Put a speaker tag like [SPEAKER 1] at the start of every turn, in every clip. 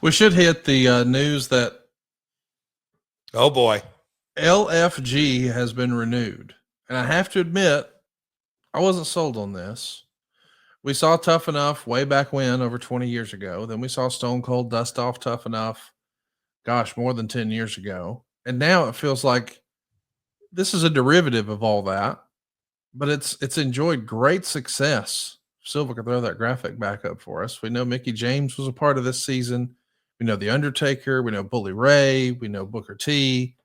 [SPEAKER 1] We should hit the news that
[SPEAKER 2] Oh boy.
[SPEAKER 1] LFG has been renewed. And I have to admit, I wasn't sold on this. We saw Tough Enough way back when, over 20 years ago. Then we saw Stone Cold dust off Tough Enough, gosh, more than 10 years ago. And now it feels like this is a derivative of all that, but it's enjoyed great success. Silva could throw that graphic back up for us. We know Mickey James was a part of this season. We know The Undertaker. We know Bully Ray. We know Booker T.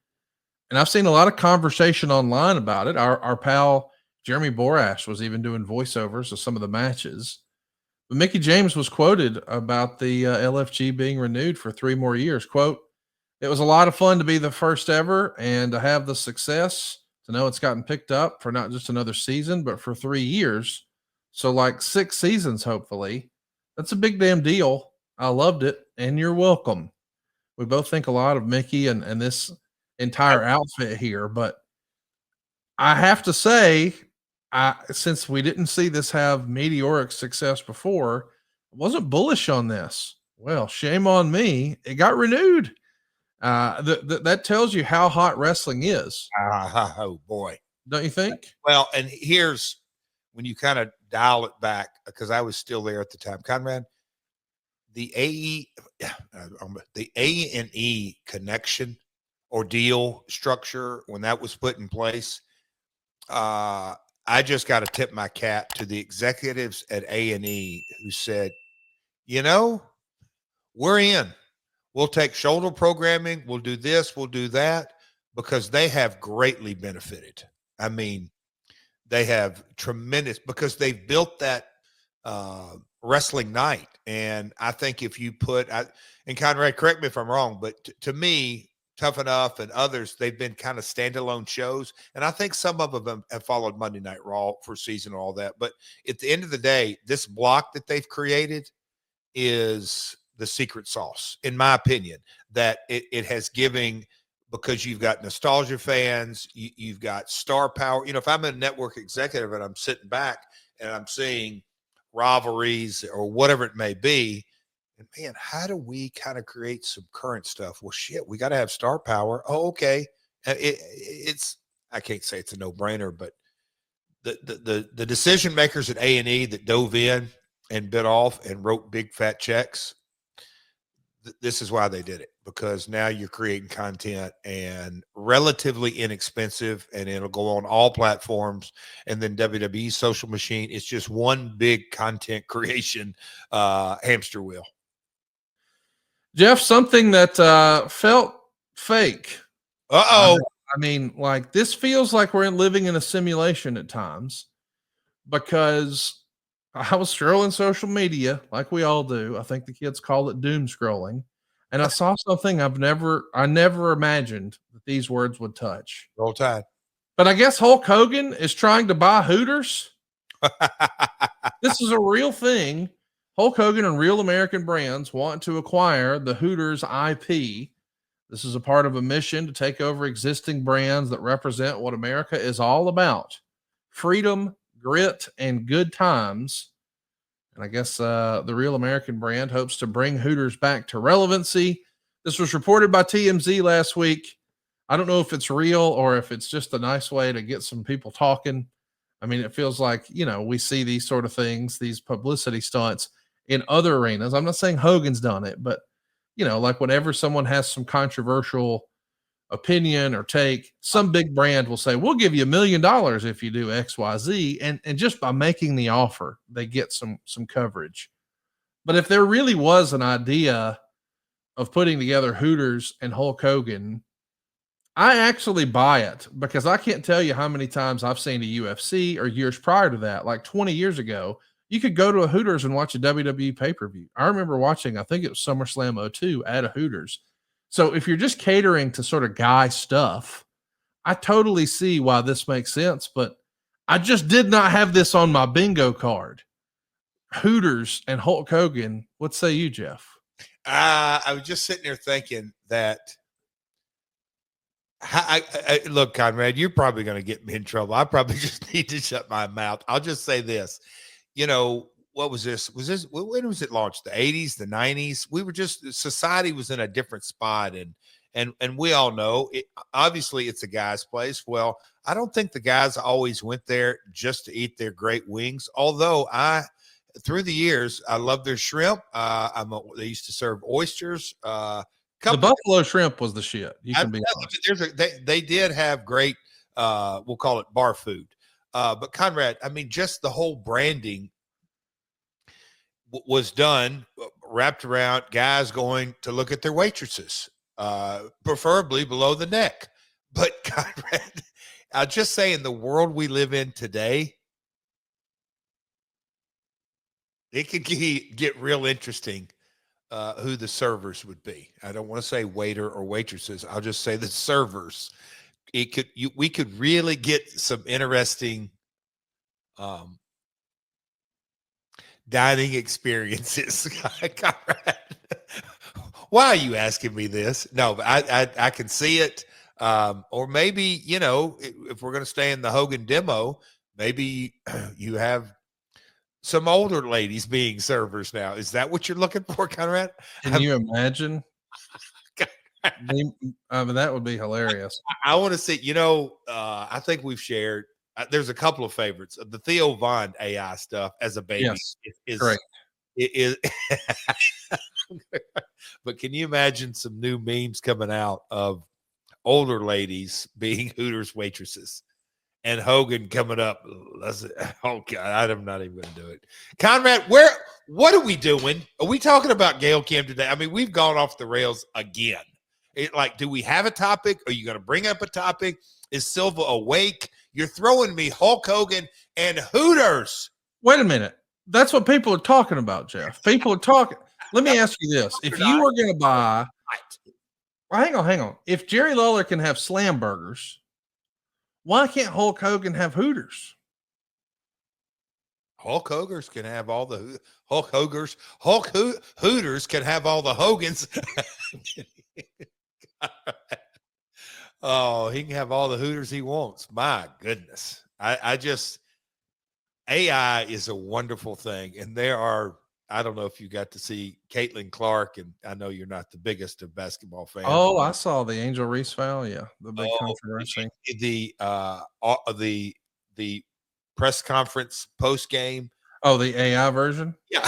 [SPEAKER 1] And I've seen a lot of conversation online about it. Our pal Jeremy Borash was even doing voiceovers of some of the matches. But Mickey James was quoted about the LFG being renewed for 3 more years. Quote, "It was a lot of fun to be the first ever and to have the success, to know it's gotten picked up for not just another season, but for 3 years. So like 6 seasons, hopefully. That's a big damn deal. I loved it, and you're welcome." We both think a lot of Mickey and this entire outfit here, but I have to say, since we didn't see this have meteoric success before, I wasn't bullish on this. Well, shame on me. It got renewed. That tells you how hot wrestling is,
[SPEAKER 2] Oh boy.
[SPEAKER 1] don't you think?
[SPEAKER 2] Well, and here's when you kind of dial it back, because I was still there at the time, Conrad. The A&E connection or deal structure, when that was put in place, I just got to tip my cap to the executives at A&E who said, you know, we're in. We'll take shoulder programming. We'll do this. We'll do that, because they have greatly benefited. I mean, they have tremendous, because they've built that wrestling night. And I think if you put, and Conrad, correct me if I'm wrong, but to me, Tough Enough and others, they've been kind of standalone shows. And I think some of them have followed Monday Night Raw for season and all that. But at the end of the day, this block that they've created is the secret sauce, in my opinion, that it has giving, because you've got nostalgia fans, you've got star power. You know, if I'm a network executive and I'm sitting back and I'm seeing rivalries or whatever it may be, and man, how do we kind of create some current stuff? Well, shit, we got to have star power. Oh, okay. It's, I can't say it's a no-brainer, but the decision makers at A&E that dove in and bit off and wrote big fat checks, this is why they did it, because now you're creating content and relatively inexpensive, and it'll go on all platforms. And then WWE social machine, it's just one big content creation hamster wheel.
[SPEAKER 1] Jeff, something that felt fake.
[SPEAKER 2] Uh-oh.
[SPEAKER 1] I mean, like, this feels like we're living in a simulation at times, because I was scrolling social media like we all do. I think the kids call it doom scrolling. And I saw something I never imagined that these words would touch.
[SPEAKER 2] Roll Tide.
[SPEAKER 1] But I guess Hulk Hogan is trying to buy Hooters. This is a real thing. Hulk Hogan and Real American Brands want to acquire the Hooters IP. This is a part of a mission to take over existing brands that represent what America is all about: freedom, grit, and good times. And I guess the Real American brand hopes to bring Hooters back to relevancy. This was reported by TMZ last week. I don't know if it's real or if it's just a nice way to get some people talking. I mean, it feels like, we see these sort of things, these publicity stunts in other arenas. I'm not saying Hogan's done it, but, like whenever someone has some controversial opinion or take, some big brand will say, we'll give you $1 million if you do XYZ. And just by making the offer, they get some coverage. But if there really was an idea of putting together Hooters and Hulk Hogan, I actually buy it, because I can't tell you how many times I've seen a UFC, or years prior to that, like 20 years ago, you could go to a Hooters and watch a WWE pay-per-view. I remember watching, I think it was SummerSlam 02 at a Hooters. So if you're just catering to sort of guy stuff, I totally see why this makes sense, but I just did not have this on my bingo card. Hooters and Hulk Hogan. What say you, Jeff?
[SPEAKER 2] I was just sitting there thinking that, look, Conrad, you're probably going to get me in trouble. I probably just need to shut my mouth. I'll just say this. what was this? When was it launched? The 80s, the 90s? Society was in a different spot. And we all know it, obviously it's a guy's place. Well, I don't think the guys always went there just to eat their great wings. Although through the years, I love their shrimp. They used to serve oysters.
[SPEAKER 1] The buffalo shrimp was the shit. You can be honest.
[SPEAKER 2] They did have great, we'll call it bar food. But Conrad, I mean, just the whole branding was done, wrapped around guys going to look at their waitresses, preferably below the neck. But Conrad, I'll just say, in the world we live in today, it could get real interesting who the servers would be. I don't want to say waiter or waitresses. I'll just say the servers. We could really get some interesting dining experiences. Why are you asking me this? No, but I can see it. Or maybe, if we're going to stay in the Hogan demo, maybe you have some older ladies being servers now. Is that what you're looking for, Conrad?
[SPEAKER 1] Can you imagine? That would be hilarious.
[SPEAKER 2] I want to see, I think we've shared, there's a couple of favorites. The Theo Von AI stuff as a baby is
[SPEAKER 1] great.
[SPEAKER 2] It is. But can you imagine some new memes coming out of older ladies being Hooters waitresses and Hogan coming up? Oh God, I'm not even going to do it. Conrad, what are we doing? Are we talking about Gail Kim today? I mean, we've gone off the rails again. Do we have a topic? Are you going to bring up a topic? Is Silva awake? You're throwing me Hulk Hogan and Hooters.
[SPEAKER 1] Wait a minute. That's what people are talking about, Jeff. People are talking. Let me ask you this. If you were going to buy, well, hang on. If Jerry Lawler can have slam burgers, why can't Hulk Hogan have Hooters?
[SPEAKER 2] Hulk Hooters can have all the Hooters can have all the Hogans. Oh, he can have all the Hooters he wants. My goodness. AI is a wonderful thing. And I don't know if you got to see Caitlin Clark, and I know you're not the biggest of basketball fans.
[SPEAKER 1] Oh, I saw the Angel Reese foul. Yeah. The big controversy.
[SPEAKER 2] The press conference post game.
[SPEAKER 1] Oh, the AI version.
[SPEAKER 2] Yeah.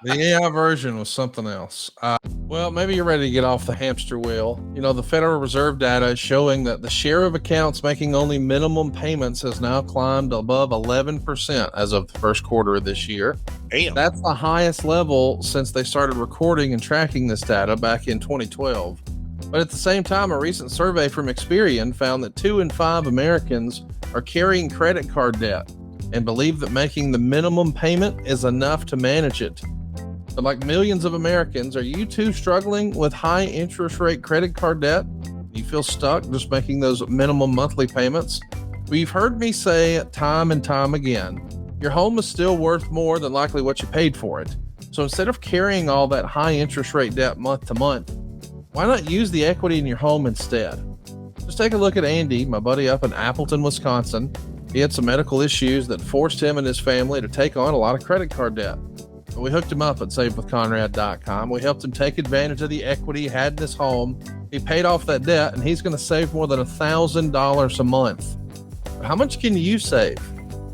[SPEAKER 1] The AI version was something else. Well, maybe you're ready to get off the hamster wheel. The Federal Reserve data is showing that the share of accounts making only minimum payments has now climbed above 11% as of the first quarter of this year.
[SPEAKER 2] Damn.
[SPEAKER 1] That's the highest level since they started recording and tracking this data back in 2012. But at the same time, a recent survey from Experian found that 2 in 5 Americans are carrying credit card debt and believe that making the minimum payment is enough to manage it. But like millions of Americans, are you too struggling with high interest rate credit card debt? You feel stuck just making those minimum monthly payments? Well, you've heard me say time and time again, your home is still worth more than likely what you paid for it. So instead of carrying all that high interest rate debt month to month, why not use the equity in your home instead? Just take a look at Andy, my buddy up in Appleton, Wisconsin. He had some medical issues that forced him and his family to take on a lot of credit card debt. But we hooked him up at SaveWithConrad.com. We helped him take advantage of the equity he had in his home. He paid off that debt, and he's going to save more than $1,000 a month. But how much can you save?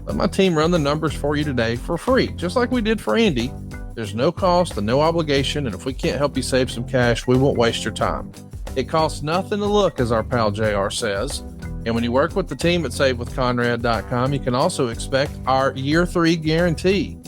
[SPEAKER 1] Let my team run the numbers for you today for free, just like we did for Andy. There's no cost and no obligation, and if we can't help you save some cash, we won't waste your time. It costs nothing to look, as our pal JR says. And when you work with the team at SaveWithConrad.com, you can also expect our year 3 guarantee.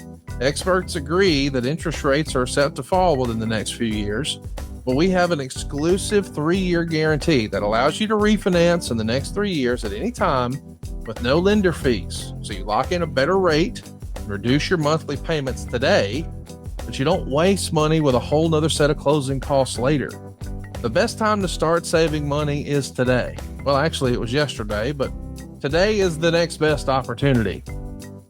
[SPEAKER 1] Experts agree that interest rates are set to fall within the next few years, but we have an exclusive 3-year guarantee that allows you to refinance in the next 3 years at any time with no lender fees. So you lock in a better rate, reduce your monthly payments today, but you don't waste money with a whole nother set of closing costs later. The best time to start saving money is today. Well, actually, it was yesterday, but today is the next best opportunity.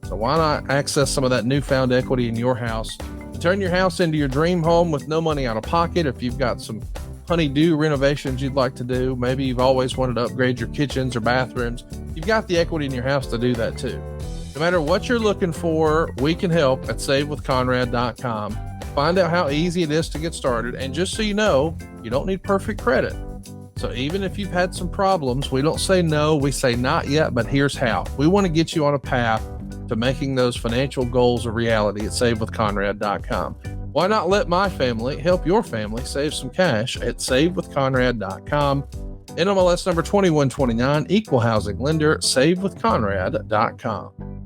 [SPEAKER 1] So why not access some of that newfound equity in your house? Turn your house into your dream home with no money out of pocket. If you've got some honey-do renovations you'd like to do, maybe you've always wanted to upgrade your kitchens or bathrooms, you've got the equity in your house to do that too. No matter what you're looking for, we can help at savewithconrad.com. Find out how easy it is to get started. And just so you know, you don't need perfect credit. So even if you've had some problems, we don't say no, we say not yet, but here's how. We want to get you on a path to making those financial goals a reality at savewithconrad.com. Why not let my family help your family save some cash at savewithconrad.com? NMLS number 2129, equal housing lender, savewithconrad.com.